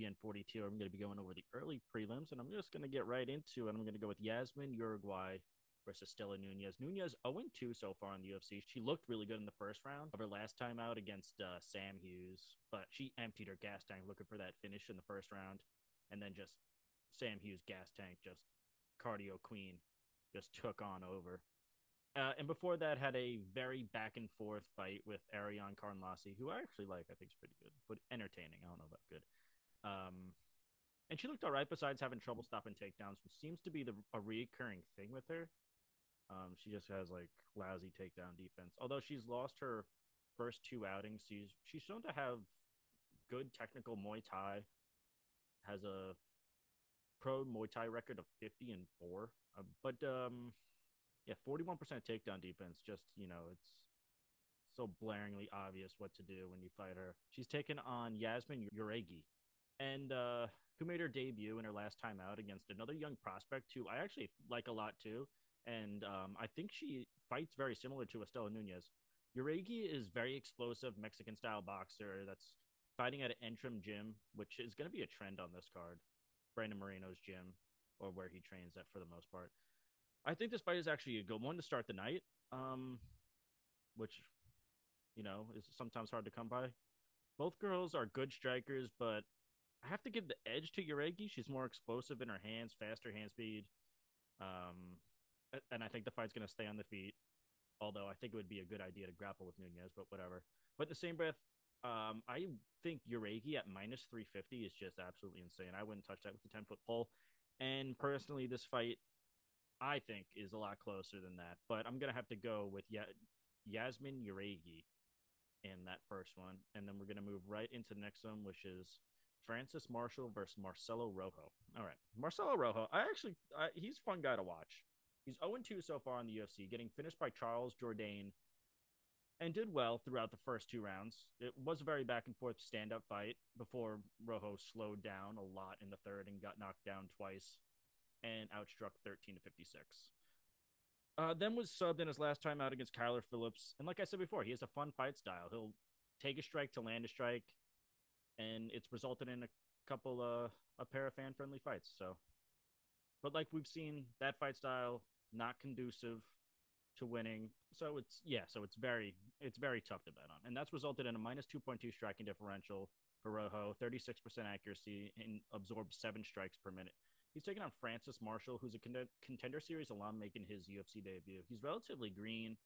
ESPN 42. I'm going to be going over the early prelims, and I'm just going to get right into it. I'm going to go with Yasmin Uruguay versus Stella Nunez. Nunez 0-2 so far in the UFC. She looked really good in the first round of her last time out against Sam Hughes, but she emptied her gas tank looking for that finish in the first round, and then just Sam Hughes gas tank, just cardio queen, just took on over. And before that, had a very back and forth fight with Ariane Carnlasi, who I actually like. I think is pretty good, but entertaining. I don't know about good. Um, and she looked all right. Besides having trouble stopping takedowns, which seems to be a recurring thing with her. She just has like lousy takedown defense. Although she's lost her first two outings, she's shown to have good technical Muay Thai. Has a pro Muay Thai record of 50-4. But yeah, 41% takedown defense. Just, it's so blaringly obvious what to do when you fight her. She's taken on Yasmin Uregi, and who made her debut in her last time out against another young prospect who I actually like a lot too. And I think she fights very similar to Estela Nunez. Uregi is very explosive Mexican style boxer that's fighting at an Entrim gym, which is going to be a trend on this card. Brandon Moreno's gym, or where he trains at for the most part. I think this fight is actually a good one to start the night, which is sometimes hard to come by. Both girls are good strikers, but I have to give the edge to Uregi. She's more explosive in her hands, faster hand speed, and I think the fight's gonna stay on the feet. Although I think it would be a good idea to grapple with Nunez, but whatever. But in the same breath, I think Uregi at minus 350 is just absolutely insane. I wouldn't touch that with a 10-foot pole. And personally, this fight I think is a lot closer than that. But I'm gonna have to go with Yasmin Uregi in that first one, and then we're gonna move right into the next one, which is Francis Marshall versus Marcelo Rojo. All right, Marcelo Rojo. He's a fun guy to watch. He's 0-2 so far in the UFC, getting finished by Charles Jourdain, and did well throughout the first two rounds. It was a very back and forth stand up fight before Rojo slowed down a lot in the third and got knocked down twice and outstruck 13-56. Then was subbed in his last time out against Kyler Phillips. And like I said before, he has a fun fight style. He'll take a strike to land a strike, and it's resulted in a pair of fan friendly fights. So, but like we've seen, that fight style not conducive to winning. So it's very tough to bet on, and that's resulted in a minus 2.2 striking differential for Rojo, 36% accuracy, and absorbed 7 strikes per minute. He's taking on Francis Marshall, who's a contender series alum making his UFC debut. He's relatively green,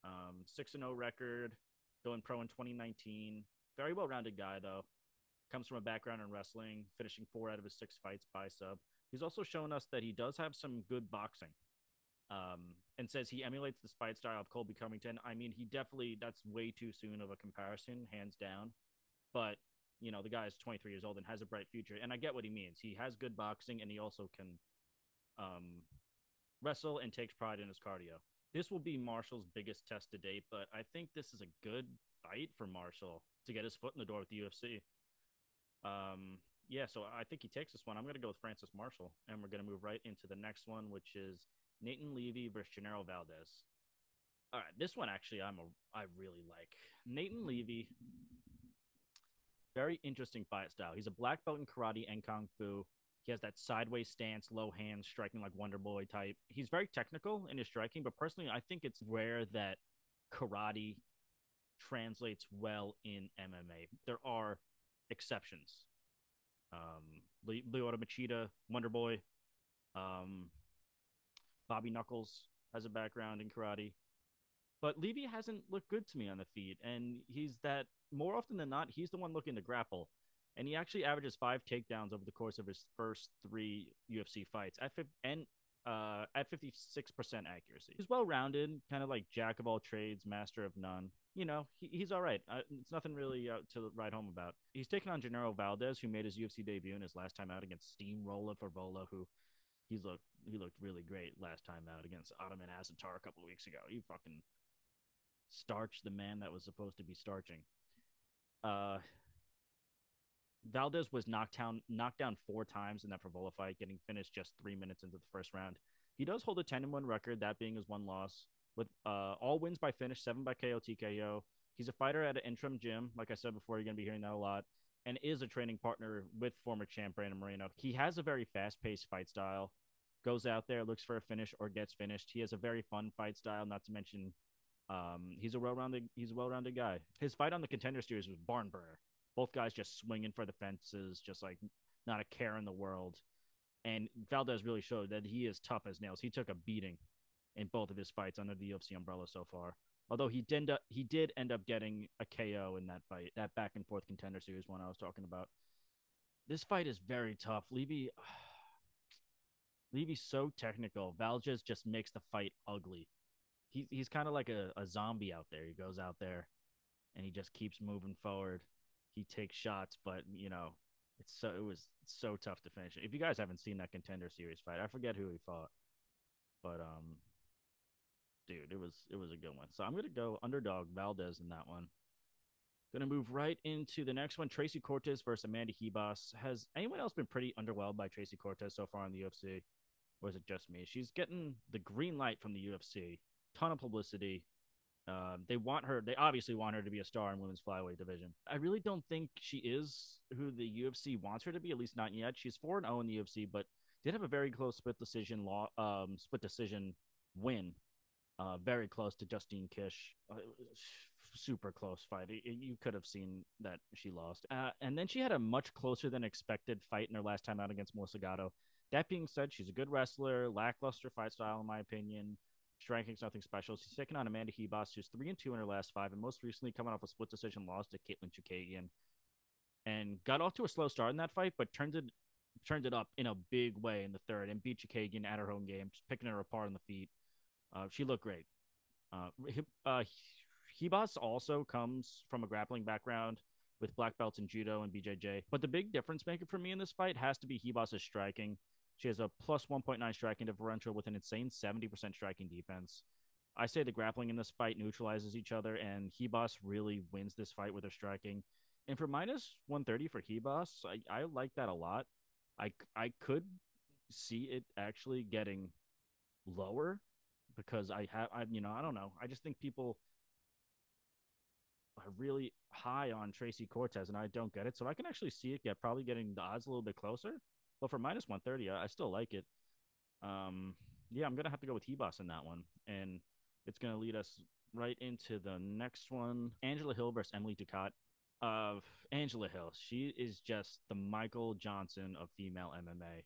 6-0 record, going pro in 2019. Very well rounded guy, though. Comes from a background in wrestling, finishing 4 out of his 6 fights by sub. He's also shown us that he does have some good boxing, and says he emulates the fight style of Colby Covington. I mean, that's way too soon of a comparison, hands down. But the guy is 23 years old and has a bright future. And I get what he means. He has good boxing, and he also can wrestle and takes pride in his cardio. This will be Marshall's biggest test to date, but I think this is a good fight for Marshall to get his foot in the door with the UFC. Yeah, so I think he takes this one. I'm going to go with Francis Marshall, and we're going to move right into the next one, which is Nathan Levy versus Gennaro Valdez. All right, this one actually I really like. Nathan Levy, very interesting fight style. He's a black belt in karate and kung fu. He has that sideways stance, low hands, striking like Wonder Boy type. He's very technical in his striking, but personally, I think it's rare that karate translates well in MMA. There are exceptions. Lyoto Machida, Wonder Boy, Bobby Knuckles has a background in karate. But Levy hasn't looked good to me on the feet, and he's that more often than not, he's the one looking to grapple. And he actually averages 5 takedowns over the course of his first 3 UFC fights at 56% accuracy. He's well rounded, kind of like jack of all trades, master of none. He's all right. It's nothing really to write home about. He's taken on Gennaro Valdez, who made his UFC debut in his last time out against Steamroller Favola, who he looked really great last time out against Ottoman Azatar a couple of weeks ago. He fucking starched the man that was supposed to be starching. Valdez was knocked down 4 times in that Favola fight, getting finished just 3 minutes into the first round. He does hold a 10-1 record, that being his 1 loss, with all wins by finish, 7 by KO, TKO. He's a fighter at an interim gym. Like I said before, you're going to be hearing that a lot. and is a training partner with former champ Brandon Moreno. He has a very fast paced fight style, goes out there, looks for a finish or gets finished. He has a very fun fight style, not to mention he's a well-rounded guy. His fight on the Contender Series was barn burner. Both guys just swinging for the fences, just like not a care in the world. And Valdez really showed that he is tough as nails. He took a beating in both of his fights under the UFC umbrella so far. Although he did end up getting a KO in that fight, that back and forth Contender Series one I was talking about. This fight is very tough. Levy's so technical. Valdez just makes the fight ugly. He's kind of like a zombie out there. He goes out there and he just keeps moving forward. He takes shots, but it was so tough to finish. If you guys haven't seen that Contender Series fight, I forget who he fought, but dude, it was a good one. So I'm gonna go underdog Valdez in that one. Gonna move right into the next one. Tracy Cortez versus Amanda Hebos. Has anyone else been pretty underwhelmed by Tracy Cortez so far in the UFC? Or is it just me? She's getting the green light from the UFC. Ton of publicity. They want her. They obviously want her to be a star in women's flyweight division. I really don't think she is who the UFC wants her to be. At least not yet. She's 4-0 in the UFC, but did have a very close split decision win. Very close to Justine Kish. Super close fight. You could have seen that she lost. And then she had a much closer than expected fight in her last time out against Melissa Gatto. That being said, she's a good wrestler, lackluster fight style, in my opinion. Striking's nothing special. She's taking on Amanda Hebos, who's 3-2 in her last five, and most recently coming off a split decision loss to Caitlin Chukagian. And got off to a slow start in that fight, but turned it up in a big way in the third and beat Chukagian at her home game, just picking her apart on the feet. She looked great. Hebos also comes from a grappling background with black belts in judo and BJJ. But the big difference maker for me in this fight has to be Hebos' striking. She has a plus 1.9 striking differential with an insane 70% striking defense. I say the grappling in this fight neutralizes each other, and Hebos really wins this fight with her striking. And for minus 130 for Hebos, I like that a lot. I could see it actually getting lower because I don't know. I just think people are really high on Tracy Cortez, and I don't get it. So I can actually see it probably getting the odds a little bit closer. But for minus 130, I still like it. Yeah, I'm gonna have to go with Hebos in that one, and it's gonna lead us right into the next one: Angela Hill versus Emily Ducat. Angela Hill, she is just the Michael Johnson of female MMA.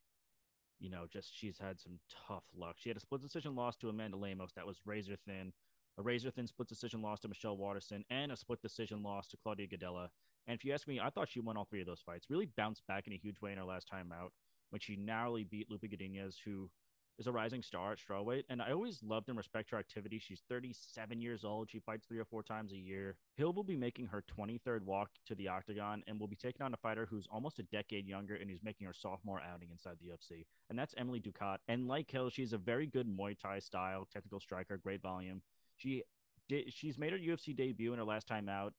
Just she's had some tough luck. She had a split decision loss to Amanda Lemos that was razor thin, a razor thin split decision loss to Michelle Watterson, and a split decision loss to Claudia Gadella. And if you ask me, I thought she won all three of those fights. Really bounced back in a huge way in her last time out when she narrowly beat Lupe Godinez, who is a rising star at strawweight. And I always loved and respect her activity. She's 37 years old. She fights 3 or 4 times a year. Hill will be making her 23rd walk to the octagon and will be taking on a fighter who's almost a decade younger and who's making her sophomore outing inside the UFC. And that's Emily Ducat. And like Hill, she's a very good Muay Thai style technical striker, great volume. She's made her UFC debut in her last time out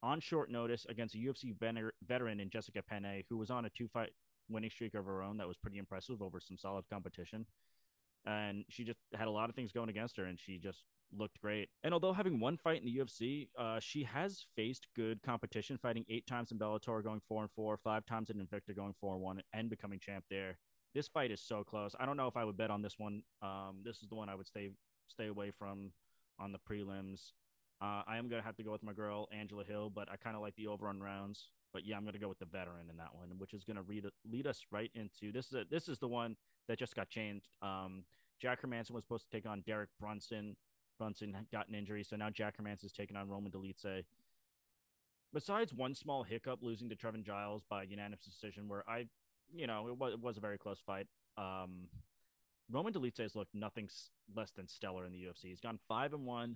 on short notice against a UFC veteran in Jessica Penne, who was on a 2-fight winning streak of her own that was pretty impressive over some solid competition. And she just had a lot of things going against her, and she just looked great. And although having one fight in the UFC, she has faced good competition, fighting 8 times in Bellator, going 4-4, 5 times in Invicta, going 4-1, and becoming champ there. This fight is so close. I don't know if I would bet on this one. This is the one I would stay away from on the prelims. I am going to have to go with my girl, Angela Hill, but I kind of like the over-on rounds. But yeah, I'm going to go with the veteran in that one, which is going to lead us right into this is the one that just got changed. Jack Hermansson was supposed to take on Derek Brunson. Brunson had gotten injury, so now Jack Hermansson is taking on Roman Dolidze. Besides one small hiccup, losing to Trevin Giles by unanimous decision, where it was a very close fight. Roman Dolidze has looked nothing less than stellar in the UFC. He's gone 5-1.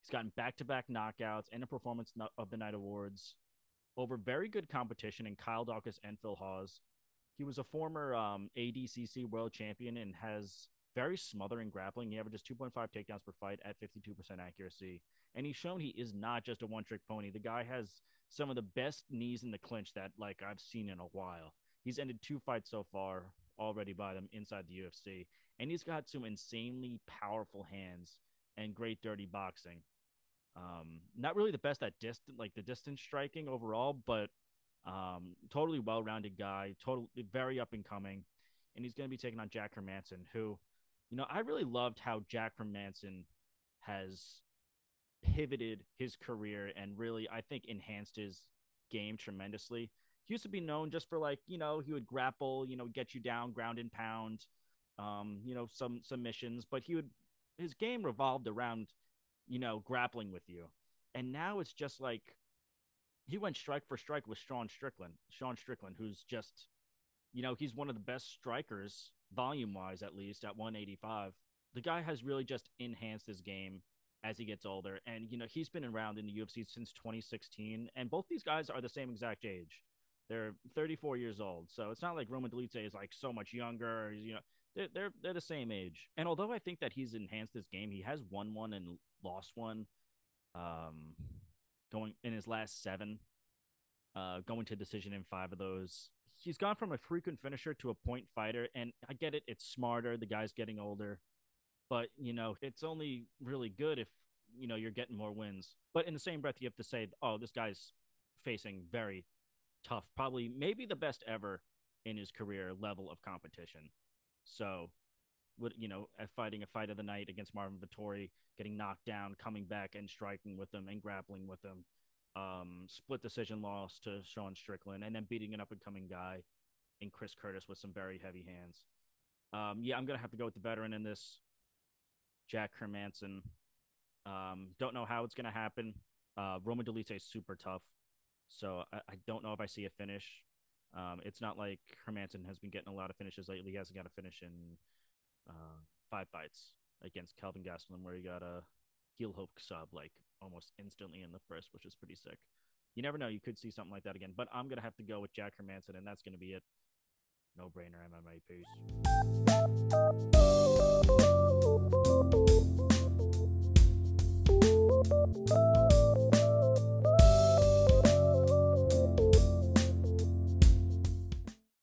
He's gotten back-to-back knockouts and a Performance of the Night awards over very good competition in Kyle Dawkins and Phil Hawes. He was a former ADCC world champion and has very smothering grappling. He averages 2.5 takedowns per fight at 52% accuracy. And he's shown he is not just a one-trick pony. The guy has some of the best knees in the clinch that I've seen in a while. He's ended 2 fights so far already by them inside the UFC. And he's got some insanely powerful hands and great dirty boxing. Not really the best at the distance striking overall, but Totally well-rounded guy, totally very up and coming, and he's going to be taking on Jack Hermansson, who, I really loved how Jack Hermansson has pivoted his career and really, I think, enhanced his game tremendously. He used to be known just for like, he would grapple, get you down, ground and pound, some submissions, but his game revolved around, grappling with you. And now it's just like he went strike for strike with Sean Strickland, who's just, he's one of the best strikers, volume wise, at least at 185. The guy has really just enhanced his game as he gets older. And, he's been around in the UFC since 2016. And both these guys are the same exact age. They're 34 years old. So it's not like Roman Dolidze is like so much younger. They're the same age. And although I think that he's enhanced his game, he has won one and lost one. Going in his last 7, going to decision in 5 of those. He's gone from a frequent finisher to a point fighter, and I get it. It's smarter. The guy's getting older, but it's only really good if you're getting more wins. But in the same breath, you have to say, oh, this guy's facing very tough, probably maybe the best ever in his career level of competition. So, fighting a fight of the night against Marvin Vettori, getting knocked down, coming back and striking with him and grappling with him. Split decision loss to Sean Strickland, and then beating an up-and-coming guy in Chris Curtis with some very heavy hands. Yeah, I'm going to have to go with the veteran in this, Jack Hermansson. Don't know how it's going to happen. Roman Dolidze is super tough, so I don't know if I see a finish. It's not like Hermansson has been getting a lot of finishes lately. He hasn't got a finish in 5 fights against Calvin Gastelum, where he got a heel hook sub like almost instantly in the first, which is pretty sick. You never know. You could see something like that again. But I'm going to have to go with Jack Hermansson, and that's going to be it. No-brainer MMA. Peace.